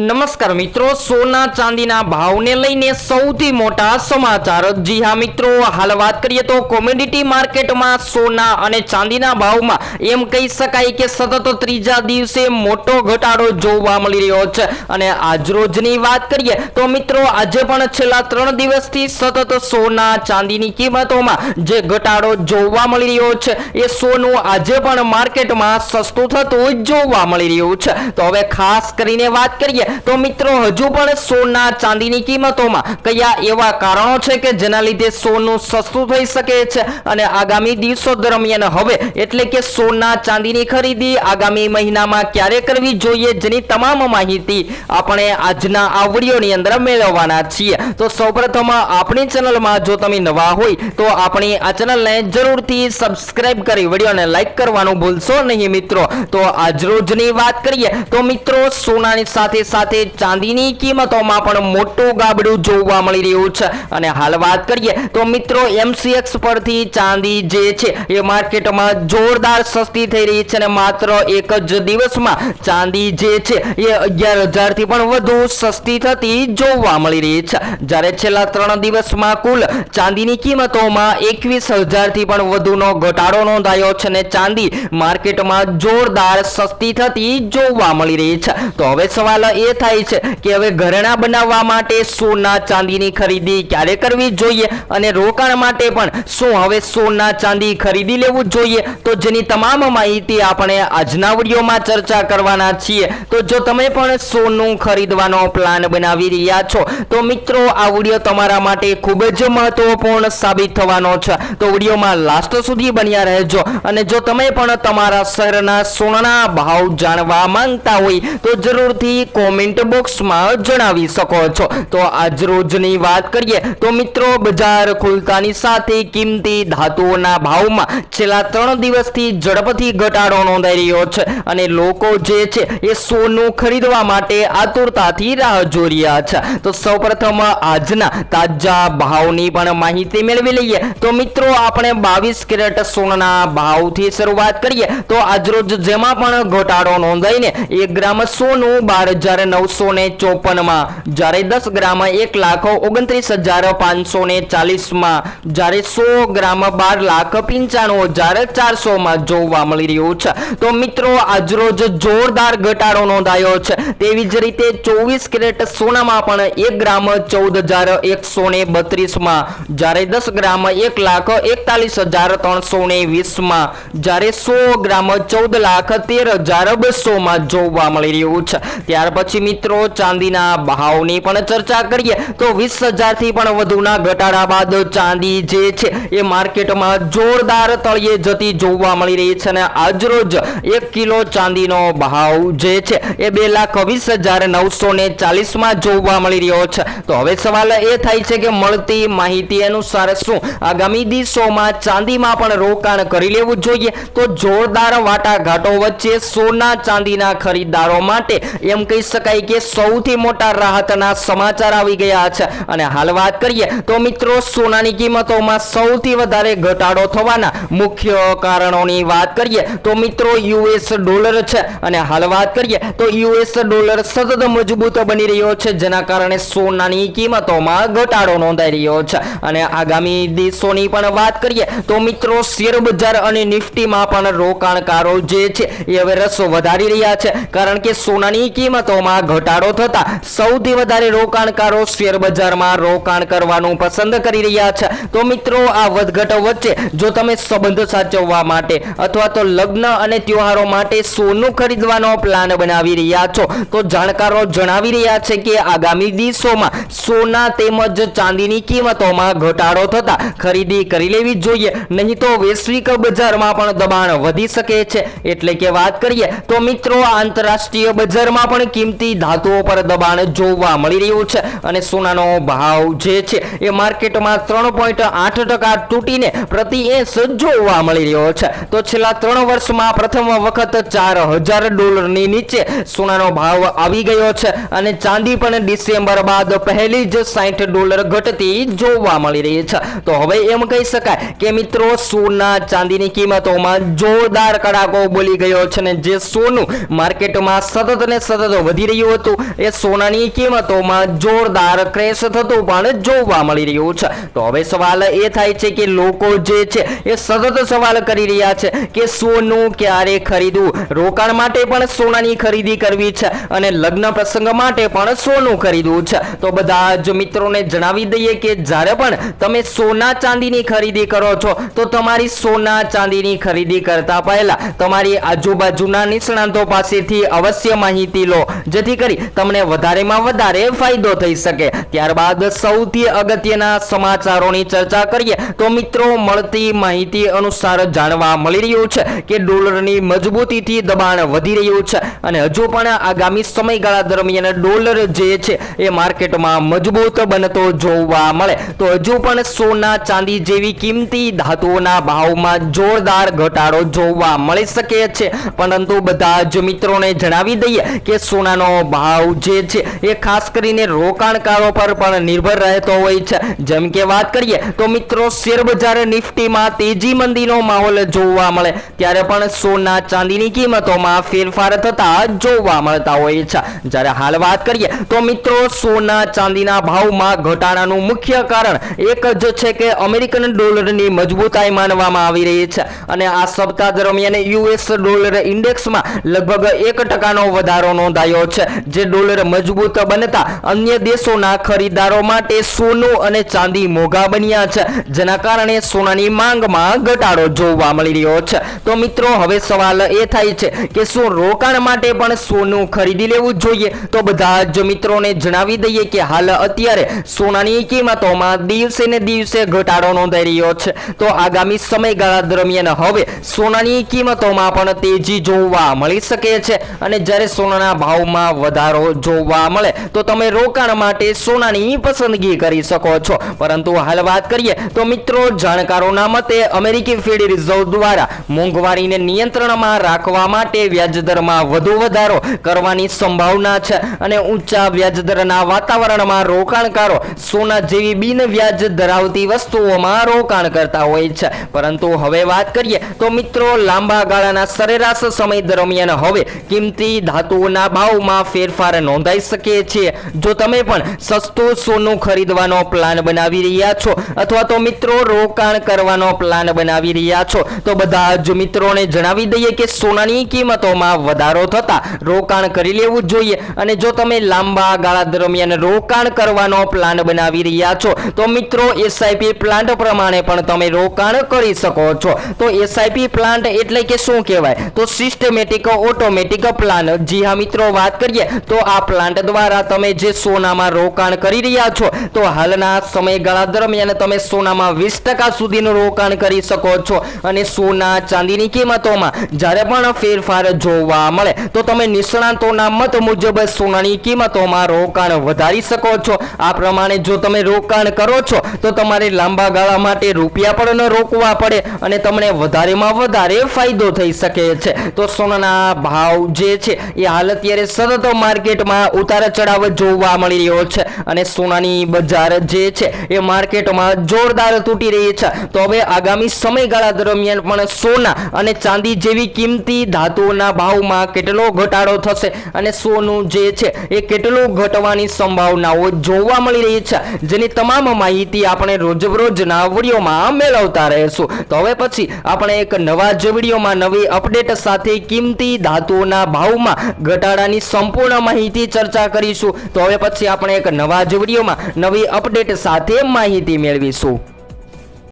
नमस्कार मित्रों, सोना चांदीना भावने लईने सौथी मोटा समाचार। जी हाँ मित्रों, हाल बात करिए तो कोमोडिटी मार्केट में सोना और चांदीना भाव में एम कही शकाय के सतत त्रीजा दिवसे मोटो घटाडो जोवा मळी रह्यो छे। अने आजरोजनी बात करिए तो मित्रों, आज पण छेल्ला 3 दिवसथी सतत सोना चांदीनी किंमतोमां जे घटाडो जोवा मळी रह्यो छे ए सोનું આજે પણ માર્કેટમાં સસ્તું થતું જોવા મળી રહ્યું છે। તો હવે ખાસ કરીને વાત કરીએ તો મિત્રો, હજુ પણ સોના ચાંદીની કિંમતોમાં કયા એવા કારણો છે કે જેના લીધે સોનું સસ્તું થઈ શકે છે અને આગામી દિવસો દરમિયાન હવે એટલે કે સોના ચાંદીની ખરીદી આગામી મહિનામાં ક્યારે કરવી જોઈએ, જેની તમામ માહિતી આપણે આજના આ વિડિયોની અંદર મેળવવાના છીએ। તો સૌપ્રથમ આપણી ચેનલમાં જો તમે નવા હોય તો આપણી આ ચેનલને જરૂરથી સબસ્ક્રાઇબ કરી વિડિયોને લાઈક કરવાનું ભૂલશો નહીં મિત્રો। તો આજરોજની વાત કરીએ તો મિત્રો, સોનાની સાથે સાથે ચાંદીની કિંમતોમાં પણ મોટું ગાબડું જોવા મળી રહ્યું છે। અને હાલ વાત કરીએ તો મિત્રો, MCX પરથી ચાંદી જે છે એ માર્કેટમાં જોરદાર સસ્તી થઈ રહી છે અને માત્ર એક જ દિવસમાં ચાંદી જે છે એ 11,000 થી પણ વધુ સસ્તી થતી જોવા મળી રહી છે। જ્યારે છેલ્લા 3 દિવસમાં કુલ ચાંદીની કિંમતોમાં 21,000 થી પણ વધુનો ઘટાડો નોંધાયો છે અને ચાંદી માર્કેટમાં જોરદાર સસ્તી થતી જોવા મળી રહી છે। તો હવે સવાલ એ થાય છે કે હવે ઘરેણા બનાવવા માટે સોના ચાંદીની ખરીદી ક્યારે કરવી જોઈએ અને રોકાણ માટે પણ શું હવે સોના ચાંદી ખરીદી લેવું જોઈએ, તો જેની તમામ માહિતી આપણે આજના વિડિયોમાં ચર્ચા કરવાના છીએ। તો જો તમે પણ સોનું ખરીદવાનો પ્લાન બનાવી રહ્યા છો તો મિત્રો, આ વિડિયો તમારા માટે ખૂબ જ મહત્વપૂર્ણ સાબિત થવાનો છે। તો વિડિયોમાં લાસ્ટ સુધી બન્યા રહેજો અને જો તમે પણ તમારા શહેરના સોનાના ભાવ જાણવા માંગતા હોય તો જરૂરથી કોમેન્ટ બોક્સમાં જણાવી શકો છો। તો આજ રોજની વાત કરીએ તો મિત્રો, બજાર ખુલતાની સાથે કિંમતી ધાતુઓના ભાવમાં છેલ્લા 3 દિવસથી ઝડપથી ઘટાડો નોંધાઈ રહ્યો છે અને લોકો જે છે એ સોનું ખરીદવા માટે આતુરતાથી રાહ જોઈ રહ્યા છે। તો સૌપ્રથમ આજના તાજા ભાવની પણ માહિતી મેળવી લઈએ। તો મિત્રો, આપણે 22 કેરેટ સોનાના ભાવથી શરૂઆત કરીએ તો આજરોજ જેમાં પણ ઘટાડો નોંધાઈને 1 ગ્રામ સોનું 12,954 માં, જ્યારે 10 ગ્રામ 1,29,540 માં, જ્યારે 100 ગ્રામ 12,95,400 માં જોવા મળી રહ્યું છે। તો મિત્રો, આજરોજ જોરદાર ઘટાડો નોંધાયો છે। તેવી જ રીતે 24 કેરેટ સોનામાં પણ 1 ગ્રામ 14,132 માં, જ્યારે 10 ગ્રામ 1,41,320 માં, જ્યારે 100 ગ્રામ 14,13,200 માં જોવા મળી રહ્યું છે। ત્યાર પછી મિત્રો, ચાંદીના ભાવની પણ ચર્ચા કરીએ તો 20,000 થી પણ વધુના ઘટાડા બાદ ચાંદી જે છે એ માર્કેટમાં જોરદાર તળિયે જતી જોવા મળી રહી છે અને આજરોજ 1 કિલો ચાંદીનો ભાવ જે છે એ 2,20,940 માં જોવા મળી રહ્યો છે। તો હવે સવાલ એ થાય છે કે મળતી માહિતી અનુસાર શું આગામી દિવસોમાં ચાંદીમાં પણ રોકાણ કરી લેવું જોઈએ? તો જોરદાર વાટાઘાટો વચ્ચે સોના ચાંદીના ખરીદદારો માટે એમ કહી શકાય કે સૌથી મોટા રાહતના સમાચાર આવી ગયા છે। અને હાલ વાત કરીએ તો મિત્રો, સોનાની કિંમતોમાં સૌથી વધારે ઘટાડો થવાના મુખ્ય કારણોની વાત કરીએ તો મિત્રો, US ડોલર છે। અને હાલ વાત કરીએ તો US ડોલર સતત મજબૂત બની રહ્યો છે, જેના કારણે સોનાની કિંમતોમાં ઘટાડો નોંધાઈ રહ્યો છે। અને આગામી દિવસોની પણ વાત કરીએ તો મિત્રો, શેર બજાર અને નિફ્ટીમાં પણ રોકાણકારો જે છે એ હવે રસ વધારી રહ્યા છે, કારણ કે સોનાની કિંમતોમાં ઘટાડો થતા સૌથી વધારે રોકાણકારો શેર બજારમાં રોકાણ કરવાનું પસંદ કરી રહ્યા છે। તો મિત્રો, આ વધઘટ વચ્ચે જો તમે સંબંધ સાચવવા માટે અથવા તો લગ્ન અને તહેવારો માટે સોનું ખરીદવાનો પ્લાન બનાવી રહ્યા છો તો જાણકારો જણાવી રહ્યા છે કે આગામી દિવસોમાં સોના તેમજ ચાંદીની કિંમતોમાં ઘટાડો થતા ખરીદી કરી લેવી જોઈએ, નહીં તો વૈશ્વિક બજારમાં પણ દબાણ વધી શકે છે। એટલે કે વાત કરીએ તો મિત્રો, આંતરરાષ્ટ્રીય બજારમાં પણ કિંમતી ધાતુઓ પર દબાણ જોવા મળી રહ્યું છે અને સોનાનો ભાવ જે છે એ માર્કેટમાં 3.8% તૂટીને પ્રતિ એંસ જોવા મળી રહ્યો છે। તો છેલ્લા 3 વર્ષમાં પ્રથમ વખત $4,000 નીચે સોનાનો ભાવ આવી ગયો છે અને ચાંદી પણ ડિસેમ્બર બાદ પહેલી જ $60 ઘટતી જોવા મળી રહી છે। તો હવે એમ કહી શકાય કે મિત્રો, સોના ચાંદીની કિંમતોમાં જોરદાર કડાકો બોલી ગયો છે અને જે સોનું માર્કેટમાં સતત ને સતત વધી રહ્યું હતું એ સોનાની કિંમતોમાં જોરદાર ક્રેશ થતું પણ જોવા મળી રહ્યું છે. તો હવે સવાલ એ થાય છે કે લોકો જે છે એ સતત સવાલ કરી રહ્યા છે કે સોનું ક્યારે ખરીદવું, રોકાણ માટે પણ સોનાની ખરીદી કરવી છે અને લગ્ન પ્રસંગ માટે પણ સોનું ખરીદવું છે. તો બધા જ મિત્રોને જણાવી દઈએ કે જ્યારે પણ તમે સોના ચાંદીની ખરીદી કરો છો તો તમારી સોના ચાંદીની ખરીદી કરતા પહેલા તમારી આજુબાજુના નિષ્ણાંતો પાસેથી અવશ્ય માહિતી લો, જેથી કરી તમને વધારેમાં વધારે ફાયદો થઈ શકે. ત્યારબાદ સૌથી અગત્યના સમાચારોની ચર્ચા કરીએ તો મિત્રો, મળતી માહિતી અનુસાર જાણવા મળી રહ્યું છે કે ડોલરની મજબૂતીથી દબાણ વધી રહ્યું છે અને હજુ પણ આગામી સમયગાળા દરમિયાન ડોલર જે છે એ માર્કેટમાં મજબૂત બનતો જોવા મળે તો હજુ પણ સોના ચાંદી જેવી કિંમતી ધાતુઓના ભાવમાં જોરદાર ઘટાડો જોવા મળી શકે છે. પરંતુ બધા જ મિત્રોને જણાવી દઈએ કે સોનાનો ભાવ જે છે એ ખાસ કરીને રોકાણકારો પર પણ નિર્ભર રહેતો હોય છે. જેમ કે વાત કરીએ તો મિત્રો, શેર બજાર નિફ્ટીમાં તેજી મંદીનો માહોલ જોવા મળે ત્યારે પણ સોના ચાંદીની કિંમતોમાં ફેરફાર થતા જોવા મળતા હોય છે. જ્યારે હાલ વાત કરીએ તો મિત્રો, સોના ચાંદીના ભાવમાં ઘટાડાનું મુખ્ય કારણ એક જ છે કે અમેરિકન ડોલરની મજબૂતાઈ માનવામાં આવી રહી છે અને આ સપ્તાહ દરમિયાન યુએસ ડોલર ઇન્ડેક્સમાં લગભગ 1% વધારો નોંધાયો છે, જે ડોલર મજબૂત બનતા અન્ય દેશોના ખરીદારો માટે સોનું અને ચાંદી મોંઘા બન્યા છે, જેના કારણે સોનાની માંગમાં ઘટાડો જોવા મળી રહ્યો છે. તો મિત્રો, હવે સવાલ એ થાય છે કે શું રોકાણ માટે પણ સોનું ખરીદી લેવું જોઈએ? તો બધા જ મિત્રોને જણાવી દઈએ કે હાલ અત્યારે સોનાની કિંમતોમાં દિવસે ને દિવસે ઘટાડો નોંધાઈ રહ્યો છે. તો આગામી સમયગાળા દરમિયાન હવે સોનાની કિંમતોમાં પણ તેજી જોવા મળી શકે છે અને જ્યારે સોનાના ભાવમાં વધારો જોવા મળે તો તમે રોકાણ માટે સોનાની પસંદગી કરી શકો છો. પરંતુ હાલ વાત કરીએ તો મિત્રો, જાણકારોના મતે અમેરિકી ફેડ રિઝર્વ દ્વારા મોંઘવારીને નિયંત્રણમાં રાખવા માટે વ્યાજદરમાં વધુ વધારો કરવાની સંભાવના છે અને ઊંચા વ્યાજદરના વાતાવરણમાં રોકાણકારો સોના જેવી બિન વ્યાજ ધરાવતી વસ્તુઓમાં રોકાણ કરતા હોય છે. પરંતુ હવે વાત કરીએ તો મિત્રો, લાંબા ગાળાના સરેરાશ સમય દરમિયાન હવે કિંમતી ધાતુઓના ભાવમાં ફેરફાર નોંધાઈ શકે છે. જો તમે પણ સસ્તું સોનું ખરીદવાનો પ્લાન બનાવી રહ્યા છો અથવા તો મિત્રો રોકાણ કરવાનો પ્લાન બનાવી રહ્યા છો તો બધા જ મિત્રોને જણાવી દઈએ કે સોનાની કિંમતોમાં વધારો થતા રોકાણ કરી લેવું જોઈએ. અને જો તમે લાંબા ગાળા દરમિયાન રોકાણ કરવાનો પ્લાન બનાવી રહ્યા છો તો મિત્રો, એસઆઈપી પ્લાન્ટ પ્રમાણે પણ તમે રોકાણ કરી શકો છો. તો એસઆઈપી પ્લાન્ટ એટલે કે શું કહેવાય? તો સિસ્ટમેટિક ઓટોમેટિક પ્લાન. જી હા મિત્રો, વાત કરીએ તો આ પ્લાન્ટ દ્વારા તમે જે સોનામાં રોકાણ કરી રહ્યા છો તો હાલના સમયગાળા દરમિયાન તમે સોનામાં 20% સુધીનું રોકાણ કરી શકો છો અને સોના ચાંદીની કિંમતોમાં જ્યારે પણ ફેરફાર જોવા મળે તો તમે નિષ્ણાંતોના મત મુજબ સોનાની કિંમતોમાં રોકાણ વધારી શકો છો. આ પ્રમાણે જો તમે રોકાણ કરો છો તો તમારે લાંબા ગાળા માટે રૂપિયા પણ ન રોકવા પડે અને તમને વધારેમાં વધારે ફાયદો થઈ શકે છે. તો સોનાના ભાવ જે છે એ હાલ અત્યારે સતત માર્કેટમાં ઉતાર ચઢાવ જોવા મળી રહ્યો છે અને સોનાની બજાર જે છે એ માર્કેટમાં જોરદાર તૂટી રહી છે. તો હવે આગામી સમયગાળા દરમિયાન પણ સોના અને ચાંદી જેવી કિંમતી ધાતુઓના ભાવમાં કેટલો ઘટાડો થશે અને સોનું જે છે એ કેટલું ઘટવાની સંભાવનાઓ જોવા મળી રહી છે, જેની તમામ માહિતી આપણે રોજબરોજના વિડીયોમાં મેળવતા રહેશું. તો હવે પછી આપણે એક નવા જ વિડીયોમાં નવી અપડેટ સાથે કિંમતી ધાતુઓના ભાવમાં ઘટાડાની સંપૂર્ણ માહિતી ચર્ચા કરીશું. તો હવે પછી આપણે એક નવા જ વિડીયોમાં નવી અપડેટ સાથે માહિતી મેળવીશું.